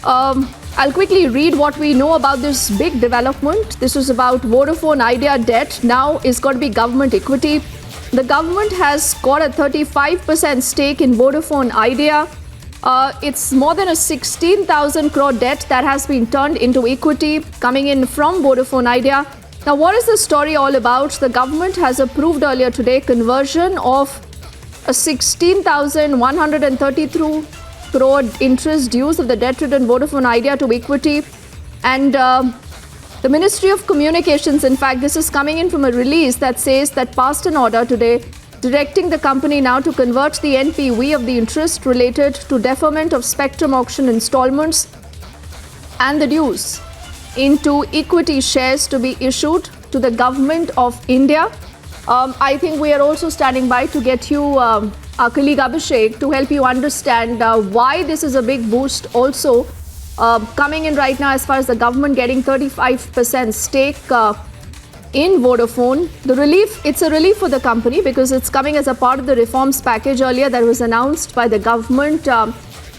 I'll quickly read what we know about this big development. This is about Vodafone Idea debt now is going to be government equity. The government has got a 35% stake in Vodafone Idea. It's more than a 16,000 crore debt that has been turned into equity coming in from Vodafone Idea. Now, what is the story all about? The government has approved earlier today conversion of a 16,132 crore interest dues of the debt-ridden Vodafone Idea to equity. And the Ministry of Communications, in fact, this is coming in from a release that says that passed an order today directing the company now to convert the NPV of the interest related to deferment of spectrum auction installments and the dues into equity shares to be issued to the government of India. I think we are also standing by to get you our colleague Abhishek to help you understand why this is a big boost also coming in right now as far as the government getting 35% stake in Vodafone. It's a relief for the company because it's coming as a part of the reforms package earlier that was announced by the government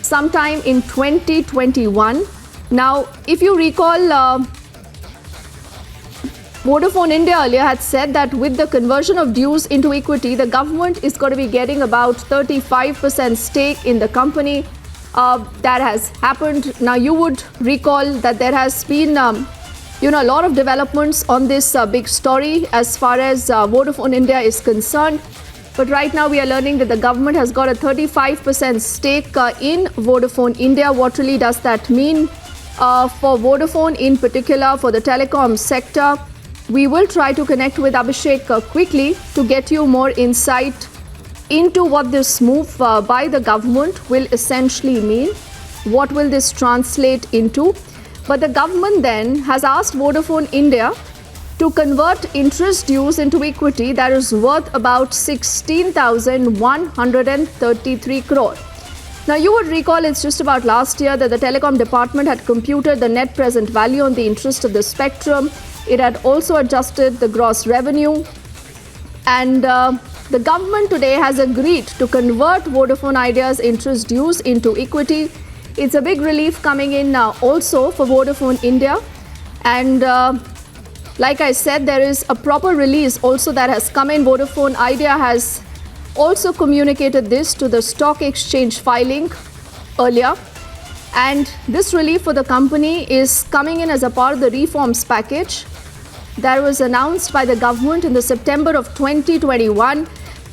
sometime in 2021. Now, if you recall, Vodafone India earlier had said that with the conversion of dues into equity, the government is going to be getting about 35% stake in the company. That has happened. Now, you would recall that there has been, a lot of developments on this big story as far as Vodafone India is concerned. But right now, we are learning that the government has got a 35% stake in Vodafone India. What really does that mean for Vodafone in particular, for the telecom sector? We will try to connect with Abhishek quickly to get you more insight into what this move by the government will essentially mean. What will this translate into? But the government then has asked Vodafone India to convert interest dues into equity that is worth about 16,133 crore. Now, you would recall it's just about last year that the Telecom department had computed the net present value on the interest of the spectrum. It had also adjusted the gross revenue. And the government today has agreed to convert Vodafone Idea's interest dues into equity. It's a big relief coming in now also for Vodafone India. And like I said, there is a proper release also that has come in. Vodafone Idea has also communicated this to the stock exchange filing earlier. And this relief for the company is coming in as a part of the reforms package that was announced by the government in the September of 2021.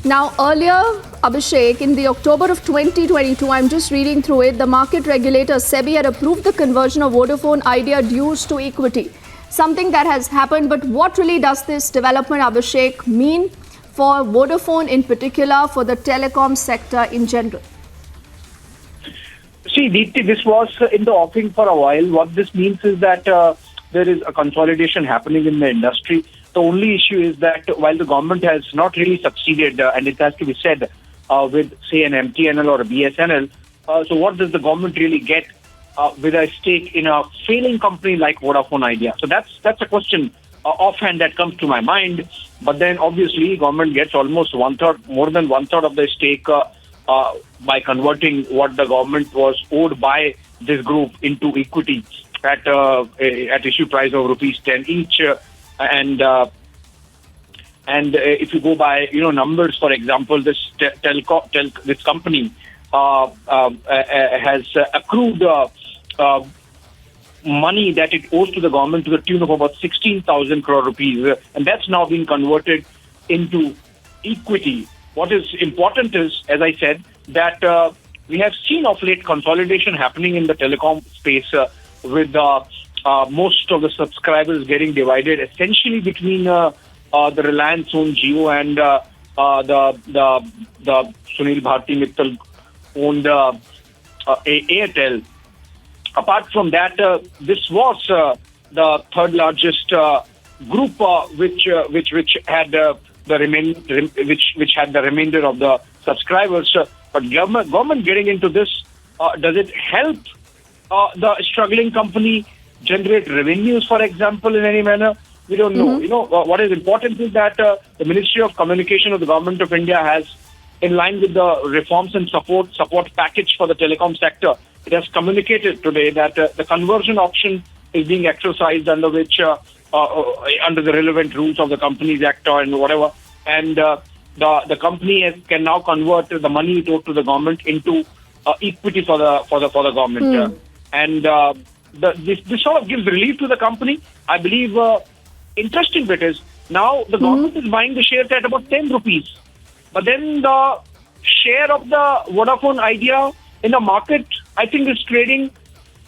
Now, earlier, Abhishek, in the October of 2022, I'm just reading through it, the market regulator SEBI had approved the conversion of Vodafone Idea dues to equity, something that has happened. But what really does this development, Abhishek, mean for Vodafone in particular, for the telecom sector in general? See, Deepti, this was in the offing for a while. What this means is that there is a consolidation happening in the industry. The only issue is that while the government has not really succeeded, and it has to be said, with, say, an MTNL or a BSNL, so what does the government really get with a stake in a failing company like Vodafone Idea? So that's a question offhand that comes to my mind. But then, obviously, government gets almost more than one third of the stake by converting what the government was owed by this group into equity at issue price of ₹10 each. And if you go by numbers, for example, this this company has accrued money that it owes to the government to the tune of about 16,000 crore rupees, and that's now being converted into equity. What is important is, as I said, that we have seen of late consolidation happening in the telecom space with most of the subscribers getting divided essentially between the Reliance-owned Jio and the Sunil Bharti Mittal-owned Airtel. Apart from that, this was the third largest group which had the remainder of the subscribers. But government getting into this, does it help the struggling company generate revenues, for example, in any manner? We don't know. What is important is that the Ministry of Communication of the Government of India has, in line with the reforms and support package for the telecom sector, it has communicated today that the conversion option is being exercised under which, under the relevant rules of the Companies Act and whatever, and the company can now convert the money it owed to the government into equity for the government, this sort of gives relief to the company. I believe interesting bit is now the government is buying the shares at about 10 rupees, but then the share of the Vodafone Idea in the market, I think, is trading.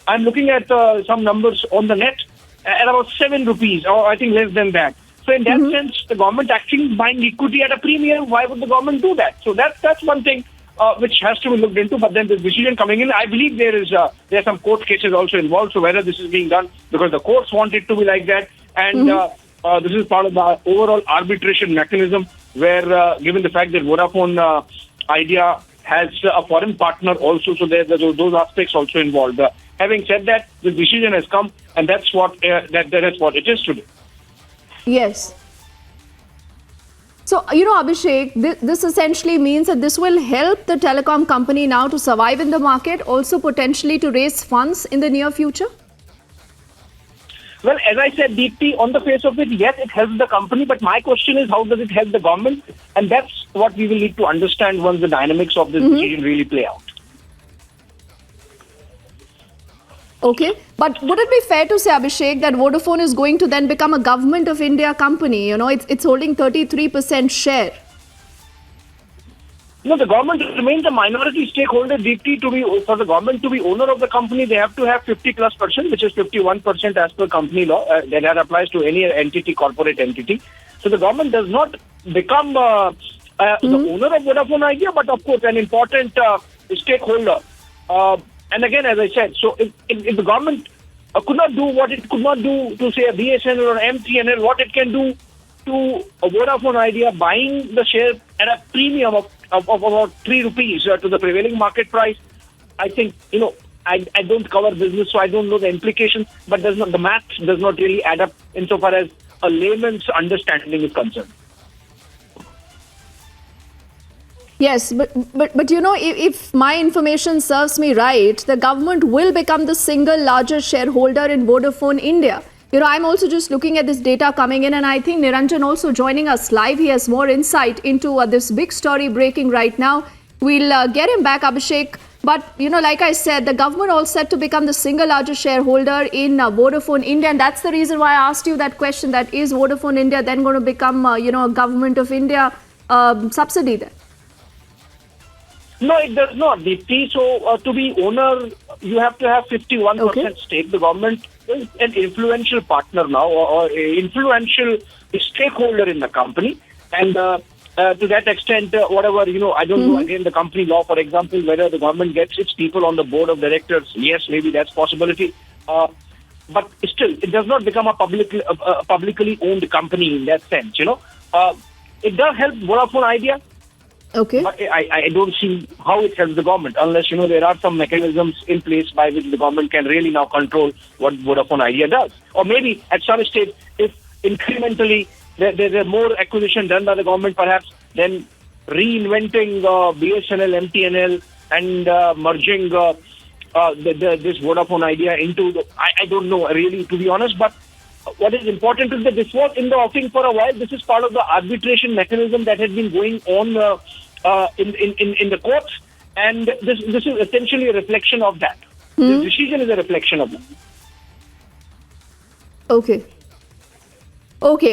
I'm looking at some numbers on the net at about 7 rupees, or I think less than that. So in that sense, the government actually is buying equity at a premium. Why would the government do that? So that's one thing which has to be looked into. But then the decision coming in, I believe there are some court cases also involved. So whether this is being done because the courts want it to be like that, and this is part of the overall arbitration mechanism, where given the fact that Vodafone Idea has a foreign partner also, so those aspects also involved. Having said that, the decision has come, and that's what that is what it is today. Yes. So, Abhishek, this essentially means that this will help the telecom company now to survive in the market, also potentially to raise funds in the near future? Well, as I said, Deepti, on the face of it, yes, it helps the company, but my question is, how does it help the government? And that's what we will need to understand once the dynamics of this decision really play out. Okay, but would it be fair to say, Abhishek, that Vodafone is going to then become a Government of India company? It's holding 33% share. No, the government remains a minority stakeholder. Deepti, for the government to be owner of the company, they have to have 50+%, which is 51% as per company law. That applies to any entity, corporate entity. So the government does not become the owner of Vodafone Idea, but of course an important stakeholder. And again, as I said, so if the government could not do what it could not do to, say, a BSNL or MTNL, what it can do to a Vodafone Idea, buying the share at a premium of about 3 rupees to the prevailing market price, I think, I don't cover business, so I don't know the implications, but the math does not really add up insofar as a layman's understanding is concerned. Yes, but if my information serves me right, the government will become the single largest shareholder in Vodafone India. I'm also just looking at this data coming in, and I think Niranjan also joining us live. He has more insight into this big story breaking right now. We'll get him back, Abhishek. But, like I said, the government all set to become the single largest shareholder in Vodafone India. And that's the reason why I asked you that question, that is Vodafone India then going to become, a Government of India subsidy then? No, it does not, Deepti. So to be owner, you have to have 51% stake. The government is an influential partner now, or influential stakeholder in the company. And to that extent, whatever, I don't know, again, the company law, for example, whether the government gets its people on the board of directors, yes, maybe that's possibility. But still, it does not become a publicly owned company in that sense, It does help Vodafone Idea. Okay. But I don't see how it helps the government unless, there are some mechanisms in place by which the government can really now control what Vodafone Idea does. Or maybe at some stage, if incrementally there's more acquisition done by the government, perhaps, then reinventing BSNL, MTNL and merging this Vodafone Idea into I don't know really, to be honest, but what is important is that this was in the offing for a while. This is part of the arbitration mechanism that has been going on in the courts, and this is essentially a reflection of that. This decision is a reflection of that. Okay.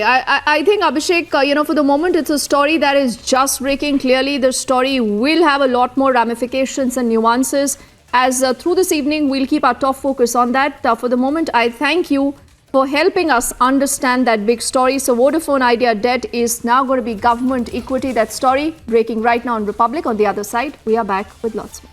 I think, Abhishek, for the moment, it's a story that is just breaking. Clearly, the story will have a lot more ramifications and nuances. As through this evening, we'll keep our top focus on that. For the moment, I thank you for helping us understand that big story. So Vodafone Idea debt is now going to be government equity. That story breaking right now on Republic. On the other side, we are back with lots more.